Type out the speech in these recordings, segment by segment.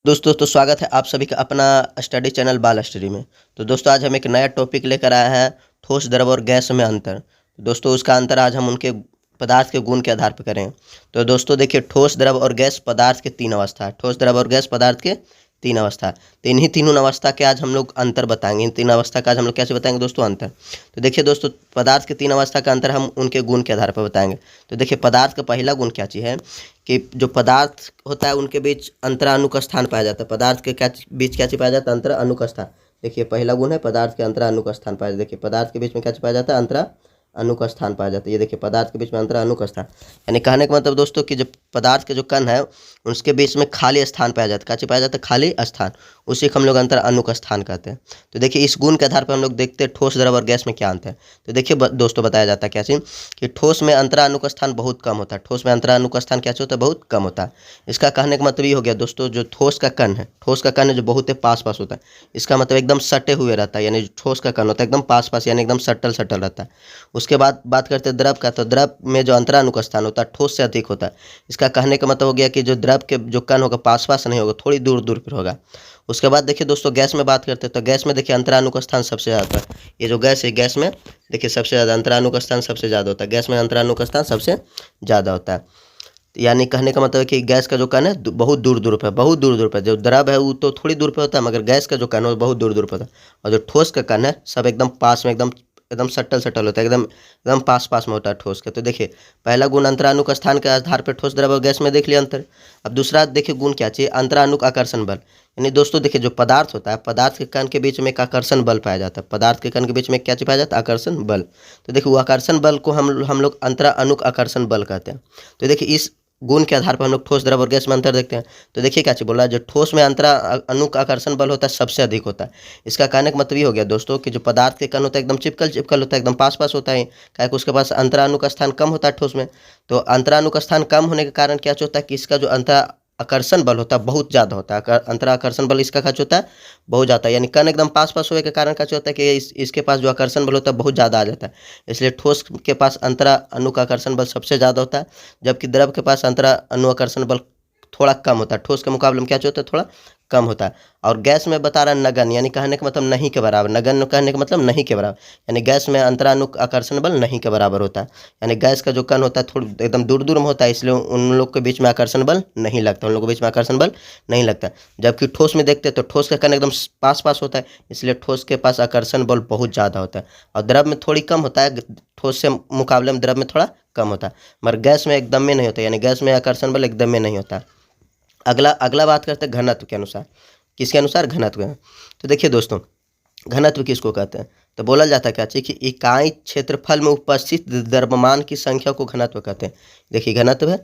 दोस्तों तो स्वागत है आप सभी का अपना स्टडी चैनल बाल स्टडी में। तो दोस्तों आज हम एक नया टॉपिक लेकर आए हैं, ठोस द्रव और गैस में अंतर। दोस्तों उसका अंतर आज हम उनके पदार्थ के गुण के आधार पर करें। तो दोस्तों देखिए, ठोस द्रव और गैस पदार्थ के तीन अवस्था, ठोस द्रव और गैस पदार्थ के तीन अवस्था। तो इन्हीं तीनों अवस्था के आज हम लोग अंतर बताएंगे। इन तीन अवस्था का आज हम लोग कैसे बताएंगे दोस्तों अंतर। तो देखिए दोस्तों, पदार्थ के तीन अवस्था का अंतर हम उनके गुण के आधार पर बताएंगे। तो देखिए, पदार्थ का पहला गुण क्या चीज़ है कि जो पदार्थ होता है उनके बीच अंतरानुक स्थान पाया जाता है। पदार्थ के बीच क्या चीज पाया जाता है? अंतरानुक स्थान। देखिए पहला गुण है पदार्थ के अंतरानुक स्थान पाया जाता है। देखिए पदार्थ के बीच में क्या चीज पाया जाता है? अंतरानुक स्थान पाया जाता है। ये देखिए पदार्थ के बीच में अंतरानुक स्थान, यानी कहने का मतलब दोस्तों कि जो पदार्थ के जो कण है उसके बीच में खाली स्थान पाया जाता है। क्या चीज पाया जाता है? खाली स्थान। उसी को हम लोग अंतरानुक स्थान कहते हैं। तो देखिए इस गुण के आधार पर हम लोग देखते हैं ठोस द्रव और गैस में क्या अंतर है। तो देखिए दोस्तों बताया जाता है क्या चीज कि ठोस में अंतरानुक स्थान बहुत कम होता है। ठोस में अंतरानुक स्थान क्या होता है? बहुत कम होता है। इसका कहने का मतलब ये हो गया दोस्तों, जो ठोस का कण है, ठोस का कण है जो बहुत पास पास होता है, इसका मतलब एकदम सटे हुए रहता है। यानी जो ठोस का कण होता है एकदम पास पास, यानी एकदम सटल सटल रहता है। उसके बाद बात करते हैं द्रव का। तो द्रव में जो अंतरानुक स्थान होता है ठोस से अधिक होता है। इसका कहने का मतलब हो गया कि जो द्रव के जो कण होगा पास पास नहीं होगा, थोड़ी दूर दूर पर होगा। उसके बाद देखिए दोस्तों, गैस में बात करते हैं। तो गैस में देखिए अंतरानुक स्थान सबसे ज़्यादा होता है। ये जो गैस है, गैस में देखिए सबसे ज़्यादा अंतरानुक स्थान सबसे ज़्यादा होता है। गैस में अंतरानुक स्थान सबसे ज़्यादा होता है। यानी कहने का मतलब है कि गैस का जो कण है बहुत दूर दूर पर, बहुत दूर दूर पर। जो द्रव है वो तो थोड़ी दूर पर होता है, मगर गैस का जो कण है वो बहुत दूर दूर पर होता है। और जो ठोस का कण है सब एकदम पास में, एकदम एकदम सटल सटल होता है, एकदम एकदम पास पास में होता है ठोस के। तो देखिए पहला गुण अंतरानुक स्थान के आधार पर ठोस द्रव और गैस में देख लिया अंतर। अब दूसरा देखिए गुण क्या चाहिए? अंतरानुक आकर्षण बल। यानी दोस्तों देखिए, जो पदार्थ होता है, पदार्थ के कण के बीच में एक आकर्षण बल पाया जाता है। पदार्थ के कण के बीच में क्या चीज पाया जाता है? आकर्षण बल। तो देखिए वो आकर्षण बल को हम लोग अंतरानुक आकर्षण बल कहते हैं। तो देखिए इस गुण के आधार पर हम लोग ठोस द्रव और गैस में अंतर देखते हैं। तो देखिए क्या चीज बोला, जो ठोस में अंतरानुक आकर्षण बल होता है सबसे अधिक होता है। इसका कहने का मतलब ये हो गया दोस्तों कि जो पदार्थ के कण होता है एकदम चिपकल चिपकल होता है, एकदम पास पास होता है। क्या है कि उसके पास अंतरानुक स्थान कम होता है ठोस में। तो अंतरानुक स्थान कम होने के कारण क्या होता है कि इसका जो अंतर आकर्षण बल होता है बहुत ज़्यादा होता है। अंतराकर्षण बल इसका क्या होता है? बहुत ज़्यादा है। यानी कण एकदम पास पास होने के कारण क्या होता है कि इसके पास जो आकर्षण बल होता है बहुत ज़्यादा आ जाता है। इसलिए ठोस के पास अंतरानुकर्षण बल सबसे ज़्यादा होता है, जबकि द्रव के पास अंतरानुकर्षण बल थोड़ा कम होता है। ठोस के मुकाबले में क्या होता है? थोड़ा कम होता है। और गैस में बता रहा है नगण्य, यानी कहने का मतलब नहीं के बराबर। नगण्य कहने का मतलब नहीं के बराबर, यानी गैस में अंतरानुक आकर्षण बल नहीं के बराबर होता है। यानी गैस का जो कण होता है थोड़ा एकदम दूर दूर में होता है, इसलिए उन लोग के बीच में आकर्षण बल नहीं लगता, उन लोगों के बीच में आकर्षण बल नहीं लगता। जबकि ठोस में देखते हैं तो ठोस का कण एकदम पास पास होता है, इसलिए ठोस के पास आकर्षण बल बहुत ज़्यादा होता है। और द्रव में थोड़ी कम होता है, ठोस से मुकाबले में द्रव में थोड़ा कम होता है, मगर गैस में एकदम में नहीं होता। यानी गैस में आकर्षण बल एकदम में नहीं होता। अगला अगला बात करते हैं घनत्व के अनुसार। किसके अनुसार? घनत्व। तो देखिए दोस्तों, घनत्व किसको कहते हैं? तो बोला जाता है क्या चाहिए कि इकाई क्षेत्रफल में उपस्थित द्रव्यमान की संख्या को घनत्व कहते हैं। देखिए घनत्व है,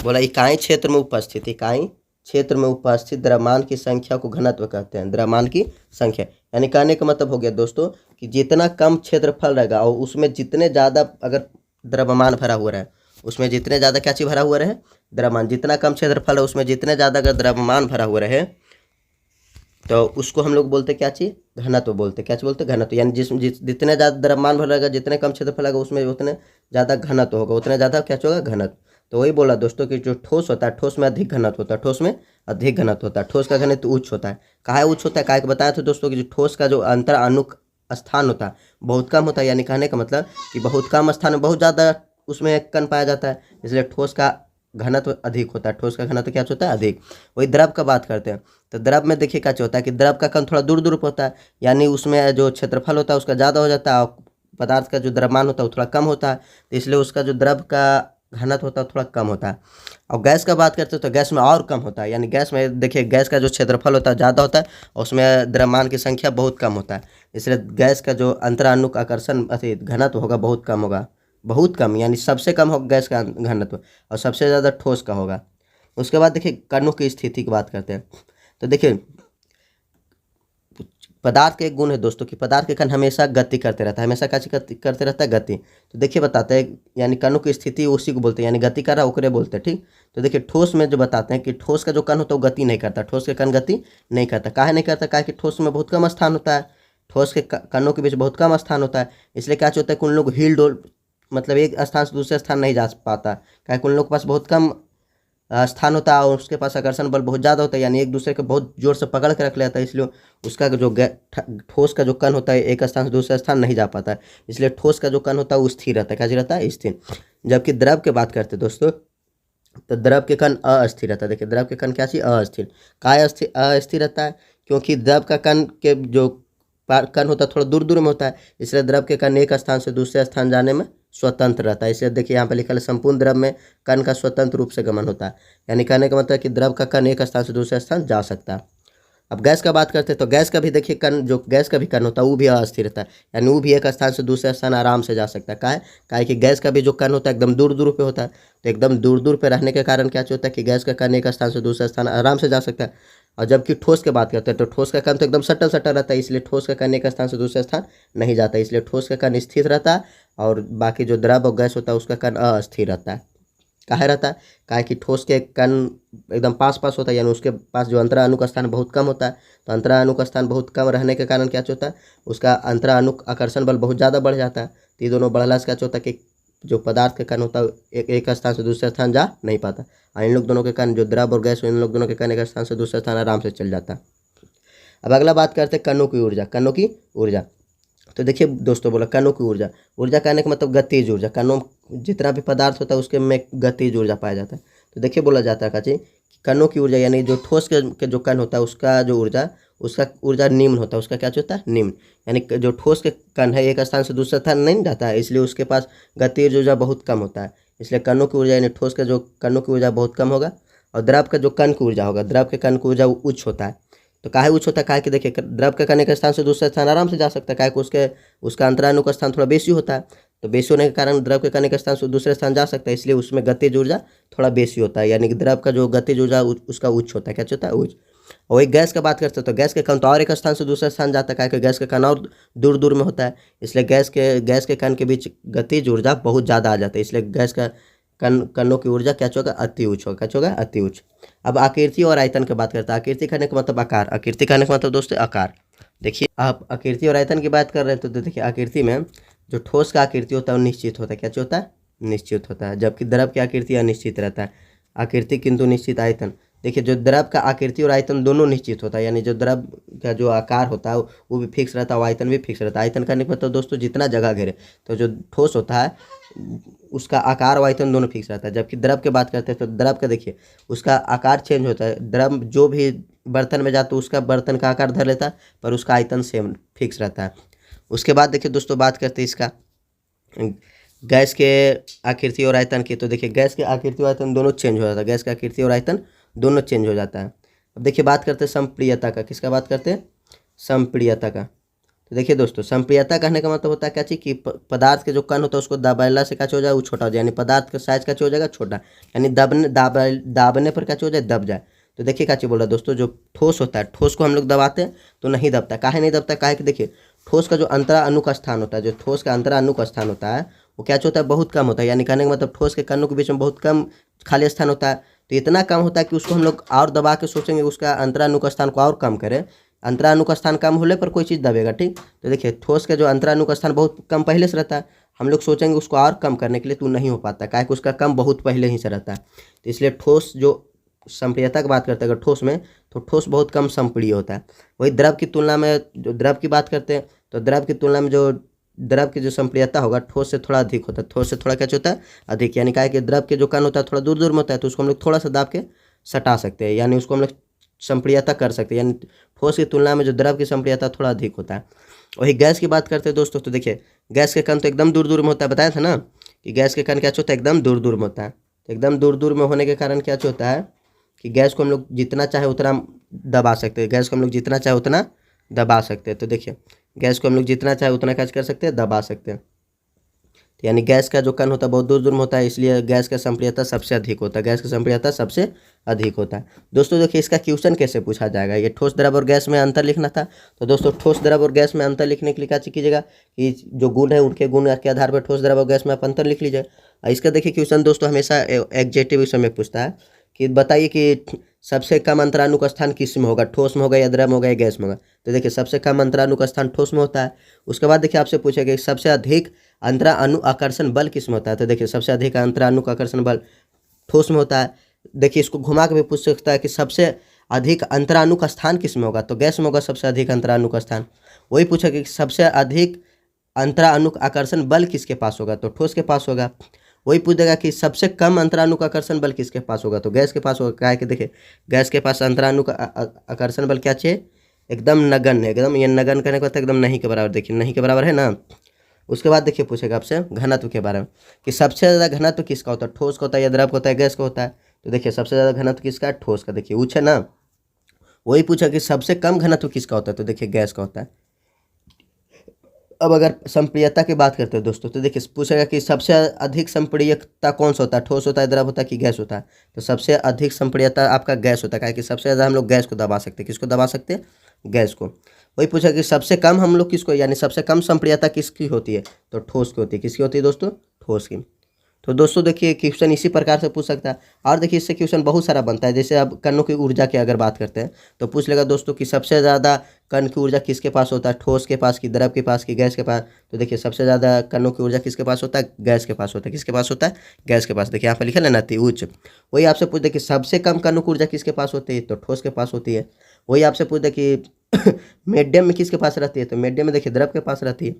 बोला इकाई क्षेत्र में उपस्थित, इकाई क्षेत्र में उपस्थित द्रव्यमान की संख्या को घनत्व कहते हैं। द्रव्यमान की संख्या यानी कहने का मतलब हो गया दोस्तों कि जितना कम क्षेत्रफल रहेगा और उसमें जितने ज़्यादा अगर द्रव्यमान भरा हुआ रहे, उसमें जितने ज़्यादा क्या चीज़ भरा हुआ रहे? द्रव्यमान। जितना कम क्षेत्रफल है उसमें जितने ज़्यादा अगर द्रव्यमान भरा हुआ रहे तो उसको हम लोग बोलते क्या चीज़? घनत्व बोलते। क्या चीज़ बोलते? घनत्व। यानी जितने ज़्यादा द्रव्यमान भरा रहेगा, जितने कम क्षेत्रफल रहेगा उसमें उतने ज़्यादा घनत्व होगा, उतने ज़्यादा क्या होगा? घनत्व। तो वही बोला दोस्तों कि जो ठोस होता है ठोस में अधिक घनत्व होता है, ठोस में अधिक घनत्व होता है। ठोस का घनत्व उच्च होता है। कहाँ उच्च होता है? कहा बताया था दोस्तों कि जो ठोस का जो अंतरानुक स्थान होता है बहुत कम होता है। यानी कहने का मतलब कि बहुत कम स्थान में बहुत ज़्यादा उसमें कण पाया जाता है, इसलिए ठोस का घनत्व अधिक होता है। ठोस का घनत्व क्या होता है? अधिक। वही द्रव का बात करते हैं। तो द्रव में देखिए क्या होता है कि द्रव का कण थोड़ा दूर दूर पर होता है, यानी उसमें जो क्षेत्रफल होता है उसका ज़्यादा हो जाता है और पदार्थ का जो द्रव्यमान होता है वो थोड़ा कम होता है, तो इसलिए उसका जो द्रव का घनत्व होता है थोड़ा कम होता है। और गैस का बात करते हैं तो गैस में और कम होता है। यानी गैस में देखिए गैस का जो क्षेत्रफल होता है ज़्यादा होता है और उसमें द्रव्यमान की संख्या बहुत कम होता है, इसलिए गैस का जो अंतरानुक आकर्षण घनत्व होगा बहुत कम होगा, बहुत कम। यानी सबसे कम होगा गैस का घनत्व और सबसे ज़्यादा ठोस का होगा। उसके बाद देखिए कणों की स्थिति की बात करते हैं। तो देखिए पदार्थ का एक गुण है दोस्तों कि पदार्थ के कण हमेशा गति करते रहता है, हमेशा क्या करते रहता है? गति। तो देखिए बताते हैं, यानी कणों की स्थिति उसी को बोलते हैं, यानी गति कर रहा ओकरे बोलते हैं। ठीक। तो देखिए ठोस में जो बताते हैं कि ठोस का जो कण होता है वो गति नहीं करता, ठोस के कण गति नहीं करता। काहे नहीं करता? काहे कि ठोस में बहुत कम स्थान होता है, ठोस के कणों के बीच बहुत कम स्थान होता है, इसलिए क्या होता है कि उन लोग हिल डोल मतलब एक स्थान से दूसरे स्थान नहीं जा पाता। क्या उन लोग के पास बहुत कम स्थान होता है और उसके पास आकर्षण बल बहुत ज़्यादा होता है, यानी एक दूसरे को बहुत जोर से पकड़ के रख लेता है, इसलिए उसका जो ठोस का जो कण होता है एक स्थान से दूसरे स्थान नहीं जा पाता है, इसलिए ठोस का जो कण होता है वो स्थिर रहता है। क्या रहता है? स्थिर। जबकि द्रव की बात करते हैं दोस्तों, तो द्रव के कण अस्थिर रहता है। देखिए द्रव के कण क्या चीज? अस्थिर। काय अस्थिर रहता है? क्योंकि द्रव का कण के जो कण होता है थोड़ा दूर दूर में होता है, इसलिए द्रव के कण एक स्थान से दूसरे स्थान जाने में स्वतंत्र रहता है। इसलिए देखिए यहाँ पे लिखा है संपूर्ण द्रव में कण का स्वतंत्र रूप से गमन होता है, यानी कहने का मतलब है कि द्रव का कण एक स्थान से दूसरे स्थान जा सकता है। अब गैस का बात करते हैं तो गैस का भी देखिए कण, जो गैस का भी कण होता है वो भी अस्थिर रहता है, यानी वो भी एक स्थान से दूसरे स्थान आराम से जा सकता है। काहे कि गैस का भी जो कण होता है एकदम दूर दूर पे होता है, तो एकदम दूर दूर पे रहने के कारण क्या होता है कि गैस का कण एक स्थान से दूसरे स्थान आराम से जा सकता है। और जबकि ठोस की बात करते हैं तो ठोस का कण तो एकदम सटल सटल रहता है, इसलिए ठोस का कण एक स्थान से दूसरे स्थान नहीं जाता, इसलिए ठोस का कण स्थिर रहता है और बाकी जो द्रव और गैस होता है उसका कण अस्थिर रहता है। काहे रहता है? काहे कि ठोस के कण एकदम पास पास होता है, यानी उसके पास जो अंतराणु का स्थान बहुत कम होता है, तो अंतराणु का स्थान बहुत कम रहने के कारण क्या होता है, उसका अंतराणु आकर्षण बल बहुत ज़्यादा बढ़ जाता है। तो ये दोनों बढ़ला से क्या होता है कि जो पदार्थ के कण होता है एक स्थान से दूसरे स्थान जा नहीं पाता, और इन लोग दोनों के कण जो द्रव और गैस इन लोग दोनों के कण एक स्थान से दूसरे स्थान आराम से चल जाता है। अब अगला बात करते हैं कणों की ऊर्जा। कणों की ऊर्जा, तो देखिए दोस्तों बोला कणों की ऊर्जा। ऊर्जा कहने का मतलब गतिज ऊर्जा। कणों जितना भी पदार्थ होता है उसके में गतिज ऊर्जा पाया जाता है। तो देखिए बोला जाता है कि कणों की ऊर्जा, यानी जो ठोस के जो कण होता है उसका जो ऊर्जा, उसका ऊर्जा निम्न होता है। उसका क्या होता है? निम्न। यानी जो ठोस के कण है एक स्थान से दूसरे स्थान नहीं जाता है, इसलिए उसके पास गतिज ऊर्जा बहुत कम होता है, इसलिए कणों की ऊर्जा यानी ठोस के जो कणों की ऊर्जा बहुत कम होगा। और द्रव का जो कण की ऊर्जा होगा, द्रव के कण की ऊर्जा उच्च होता है। तो काहे उच्च होता है? काहे कि देखिए द्रव के कण एक स्थान से दूसरे स्थान आराम से जा सकता है, काहे कि उसका अंतराणु का स्थान थोड़ा बेसी होता है, तो बेसी होने के कारण द्रव के कण एक स्थान से दूसरे स्थान जा सकता है, इसलिए उसमें गतिज ऊर्जा थोड़ा बेसी होता है, यानी कि द्रव का जो गतिज ऊर्जा उसका उच्च होता है। क्या होता है? उच्च। और वही गैस का बात करते हैं तो गैस के कण तो और एक स्थान से दूसरे स्थान जाता है, काहे कि गैस के कण और दूर दूर में होता है, इसलिए गैस के कण के बीच गतिज ऊर्जा बहुत ज़्यादा आ जाता है, इसलिए गैस का कणों की ऊर्जा क्या होगा? अति उच्च होगा। क्या होगा? अति उच्च। अब आकृति और आयतन की बात करते हैं। आकृति कहने का मतलब आकार, आकृति कहने का मतलब दोस्तों आकार। देखिए आप आकृति और आयतन की बात कर रहे हैं तो देखिए आकृति में जो ठोस का आकृति होता है वो निश्चित होता है। क्या होता है? निश्चित होता है। जबकि द्रव की आकृति अनिश्चित रहता है। आकृति किंतु निश्चित आयतन। देखिए जो द्रव का आकृति और आयतन दोनों निश्चित होता है, यानी जो द्रव का जो आकार होता है वो भी फिक्स रहता है और आयतन भी फिक्स रहता है। आयतन करने का मतलब दोस्तों जितना जगह घेरे, तो जो ठोस होता है उसका आकार और आयतन दोनों फिक्स रहता है। जबकि द्रव की बात करते हैं तो द्रव का देखिए उसका आकार चेंज होता है, द्रव जो भी बर्तन में जाता है उसका बर्तन का आकार धर लेता है, पर उसका आयतन सेम फिक्स रहता है। उसके बाद देखिए दोस्तों बात करते हैं इसका गैस के आकृति और आयतन की। तो देखिए गैस के आकृति और आयतन दोनों चेंज हो जाता है, गैस का आकृति और आयतन दोनों चेंज हो जाता है। अब देखिए बात करते हैं संप्रियता का। किसका बात करते हैं? संप्रियता का। तो देखिए दोस्तों संप्रियता कहने का मतलब होता है क्या चीज कि पदार्थ के जो कण होता है उसको दबाला से क्या हो जाए? वो छोटा हो जाए, यानी पदार्थ का साइज क्या हो जाएगा? छोटा, यानी दाबने पर क्या हो जाए? दब जाए। तो देखिए क्या चीज बोला दोस्तों, जो ठोस होता है ठोस को हम लोग दबाते हैं तो नहीं दबता। काहे नहीं दबता? काहे कि देखिए ठोस का जो अंतरा अणु का स्थान होता है, जो ठोस का अंतरा अणु का स्थान होता है वो क्या होता है? बहुत कम होता है, यानी कहने का मतलब ठोस के कणों के बीच में बहुत कम खाली स्थान होता है। तो इतना कम होता है कि उसको हम लोग और दबा के सोचेंगे उसका अंतराणु का स्थान को और कम करें, अंतराणु का स्थान कम होने पर कोई चीज़ दबेगा। ठीक, तो देखिए ठोस के जो अंतराणु का स्थान बहुत कम पहले से रहता है, हम लोग सोचेंगे उसको और कम करने के लिए तो नहीं हो पाता, काहे कि उसका कम बहुत पहले ही से रहता है। तो इसलिए ठोस जो संप्रियता की बात करते हैं अगर ठोस में, तो ठोस बहुत कम संप्रिय होता है। वही द्रव की तुलना में जो द्रव की बात करते हैं तो द्रव की तुलना में जो द्रव की जो संप्रियता होगा ठोस से थोड़ा अधिक होता है। ठोस से थोड़ा क्या होता है? अधिक, यानी क्या कि द्रव के जो कण होता है थोड़ा दूर दूर में होता है, तो उसको हम लोग थोड़ा सा दाब के सटा सकते हैं, यानी उसको हम लोग संप्रियता कर सकते हैं, यानी ठोस की तुलना में जो द्रव की संप्रियता थोड़ा अधिक होता है। वही गैस की बात करते हैं दोस्तों, तो देखिए गैस के कण तो एकदम दूर दूर में होता है, बताया था ना कि गैस के कण क्या होता है? एकदम दूर दूर में होता है। तो एकदम दूर दूर में होने के कारण क्या होता है कि गैस को हम लोग जितना चाहे उतना दबा सकते हैं, गैस को हम लोग जितना चाहे उतना दबा सकते हैं। तो देखिए गैस को हम लोग जितना चाहे उतना क्या कर सकते हैं? दबा सकते हैं। तो यानी गैस का जो कण होता है बहुत दूर दूर में होता है, इसलिए गैस का संप्रियता सबसे अधिक होता है, गैस का संप्रियता सबसे अधिक होता है। दोस्तों देखिए इसका क्वेश्चन कैसे पूछा जाएगा, ये ठोस द्रव और गैस में अंतर लिखना था। तो दोस्तों ठोस द्रव और गैस में अंतर लिखने के लिए क्या कीजिएगा कि जो गुण है उनके गुण के आधार पर ठोस द्रव और गैस में आप अंतर लिख लीजिए। इसका देखिए क्वेश्चन दोस्तों हमेशा एग्जेक्टिव विषय में पूछता है कि बताइए कि सबसे कम अंतराणु का स्थान किस में होगा? ठोस में होगा या द्रव में होगा या गैस में होगा? तो देखिए सबसे कम अंतराणु का स्थान ठोस में होता है। उसके बाद देखिए आपसे पूछेगा कि सबसे अधिक अंतराणु आकर्षण बल किस में होता है? तो देखिए सबसे अधिक अंतराणु का आकर्षण बल ठोस में होता है। देखिए इसको घुमा के भी पूछ सकता है कि सबसे अधिक अंतराणु का स्थान किस में होगा, तो गैस में होगा सबसे अधिक अंतराणु का स्थान। वही पूछा कि सबसे अधिक अंतराणु आकर्षण बल किसके पास होगा, तो ठोस के पास होगा। वही पूछ देगा कि सबसे कम अंतराणु का आकर्षण बल किसके पास होगा, तो गैस के पास होगा। क्या है कि देखिए गैस के पास अंतराणु का आकर्षण बल क्या चाहिए, एकदम नगण्य, एकदम ये नगण्य करने का एकदम नहीं के बराबर। देखिए नहीं के बराबर है ना। उसके बाद देखिए पूछेगा आपसे घनत्व के बारे में कि सबसे ज़्यादा घनत्व किसका होता है, ठोस का होता है या द्रव का होता है, गैस का होता है। तो देखिए सबसे ज़्यादा घनत्व किसका है, ठोस का। देखिए ऊँच है ना। वही पूछा कि सबसे कम घनत्व किसका होता है, तो देखिए गैस का होता है। अब अगर संप्रियता की बात करते हैं दोस्तों, तो देखिए पूछेगा कि सबसे अधिक संप्रियता कौन सा होता है, ठोस होता है, द्रव होता है कि गैस होता है। तो सबसे अधिक संप्रियता आपका गैस होता है, क्या कि सबसे ज़्यादा हम लोग गैस को दबा सकते हैं। किसको दबा सकते हैं, गैस को। वही पूछा कि सबसे कम हम लोग किसको, यानी सबसे कम संप्रियता किसकी होती है, तो ठोस की होती है। किसकी होती है दोस्तों, ठोस की। तो दोस्तों देखिए क्वेश्चन इसी प्रकार से पूछ सकता है। और देखिए इससे क्वेश्चन बहुत सारा बनता है। जैसे अब कणों की ऊर्जा की अगर बात करते हैं तो पूछ लेगा दोस्तों कि सबसे ज़्यादा कण की ऊर्जा किसके पास होता है, ठोस के पास, कि द्रव के पास, कि गैस के पास। तो देखिए सबसे ज़्यादा कणों की ऊर्जा किसके पास होता है, गैस के पास होता है। किसके पास होता है, गैस के पास। देखिए यहाँ पर लिखा है ना, अति उच्च। वही आपसे पूछ दे कि सबसे कम कणों की ऊर्जा किसके पास होती है, तो ठोस के पास होती है। वही आपसे पूछ दे कि मीडियम में किसके पास रहती है, तो मीडियम में देखिए द्रव के पास रहती है।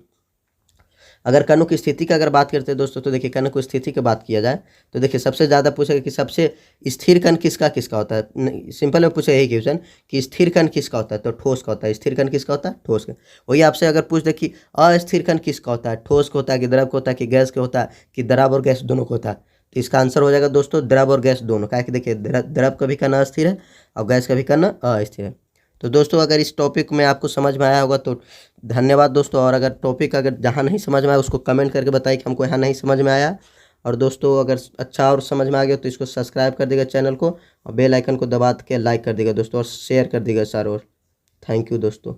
अगर कणों की स्थिति की अगर बात करते हैं दोस्तों, तो देखिए कणों की स्थिति की बात किया जाए तो देखिए सबसे ज़्यादा पूछेगा कि सबसे स्थिर कण किसका किसका होता है। सिंपल में पूछे यही क्वेश्चन कि स्थिर कण किसका होता है, तो ठोस का होता है। स्थिर कण किसका होता है, ठोस का। वही आपसे अगर पूछ दे कि अस्थिर कण किसका होता है, ठोस का होता है कि द्रव का होता है कि गैस का होता है, कि द्रव और गैस दोनों का होता है, तो इसका आंसर हो जाएगा दोस्तों द्रव और गैस दोनों का। कि देखिए द्रव का भी कण अस्थिर है और गैस का भी कण अस्थिर है। तो दोस्तों अगर इस टॉपिक में आपको समझ में आया होगा तो धन्यवाद दोस्तों। और अगर टॉपिक अगर जहाँ नहीं समझ में आया उसको कमेंट करके बताइए कि हमको यहाँ नहीं समझ में आया। और दोस्तों अगर अच्छा और समझ में आ गया तो इसको सब्सक्राइब कर देगा चैनल को, और बेल आइकन को दबा के लाइक कर देगा दोस्तों, और शेयर कर देगा सर। और थैंक यू दोस्तों।